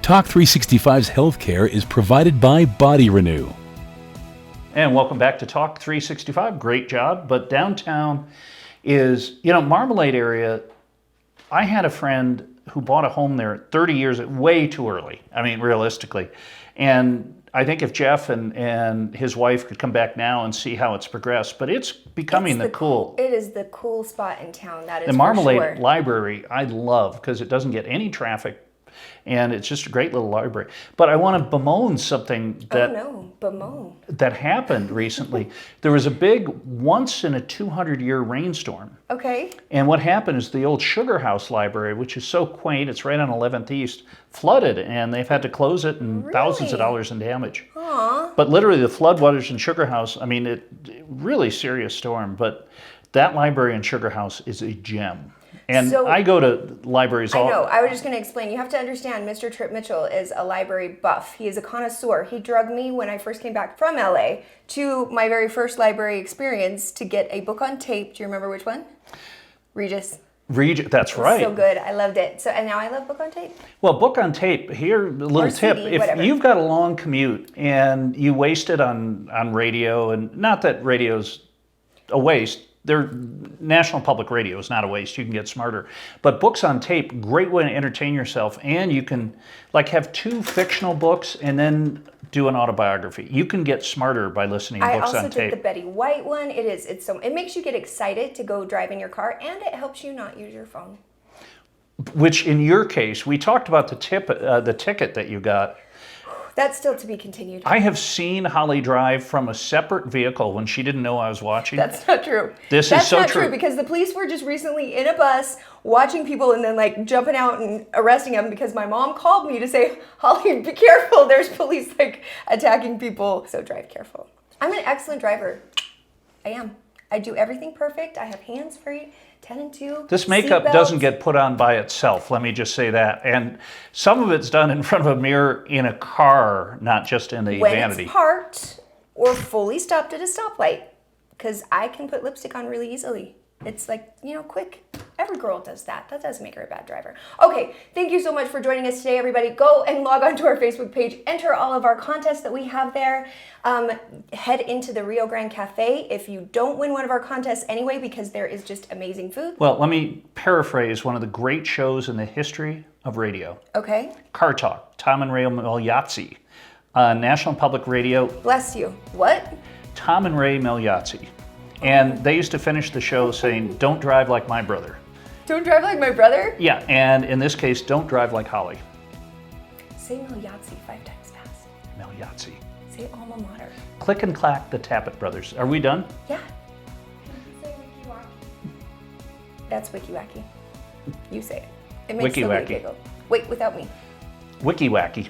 Talk 365's healthcare is provided by Body Renew. And welcome back to Talk 365. Great job. But downtown is, Marmalade area. I had a friend who bought a home there 30 years, way too early. I mean, realistically. And I think if Jeff and his wife could come back now and see how it's progressed, but it's becoming the cool. It is the cool spot in town. That is the Marmalade for sure. Library. I love because it doesn't get any traffic, and it's just a great little library. But I want to bemoan something that happened recently. There was a big once in a 200-year rainstorm. Okay. And what happened is the old Sugar House Library, which is so quaint, it's right on 11th East, flooded, and they've had to close it and thousands of dollars in damage. Aww. But literally the floodwaters in Sugar House, I mean, it really serious storm, but that library in Sugar House is a gem. And I go to libraries all... I know. I was just going to explain. You have to understand, Mr. Trip Mitchell is a library buff. He is a connoisseur. He drugged me when I first came back from LA to my very first library experience to get a book on tape. Do you remember which one? Regis. That's right. So good. I loved it. And now I love book on tape. Well, book on tape, here, a little tip. CD, if whatever. you've got a long commute and you waste it on radio, and not that radio's a waste, they're National Public Radio is not a waste. You can get smarter. But books on tape, great way to entertain yourself. And you can have 2 fictional books and then do an autobiography. You can get smarter by listening to books on tape. I also did the Betty White one. It makes you get excited to go drive in your car, and it helps you not use your phone. Which in your case, we talked about the ticket that you got. That's still to be continued. I have seen Holly drive from a separate vehicle when she didn't know I was watching. That's not true. That's not true because the police were just recently in a bus watching people and then jumping out and arresting them because my mom called me to say, Holly, be careful. There's police attacking people. So drive careful. I'm an excellent driver. I am. I do everything perfect. I have hands-free, 10 and 2. This makeup doesn't get put on by itself, let me just say that. And some of it's done in front of a mirror in a car, not just in a vanity. When it's parked or fully stopped at a stoplight, because I can put lipstick on really easily. It's quick. Every girl does that. That doesn't make her a bad driver. Okay, thank you so much for joining us today, everybody. Go and log on to our Facebook page. Enter all of our contests that we have there. Head into the Rio Grande Cafe if you don't win one of our contests anyway, because there is just amazing food. Well, let me paraphrase one of the great shows in the history of radio. Okay. Car Talk, Tom and Ray Migliozzi, National Public Radio. Bless you. What? Tom and Ray Migliozzi. And they used to finish the show saying, "Don't drive like my brother." Don't drive like my brother? Yeah, and in this case, don't drive like Holly. Say Migliozzi 5 times fast. Migliozzi. Say alma mater. Click and clack, the Tappet brothers. Are we done? Yeah. That's Wiki Wacky. You say it. It makes Wiki somebody Wacky. giggle. Wait, without me. Wiki Wacky.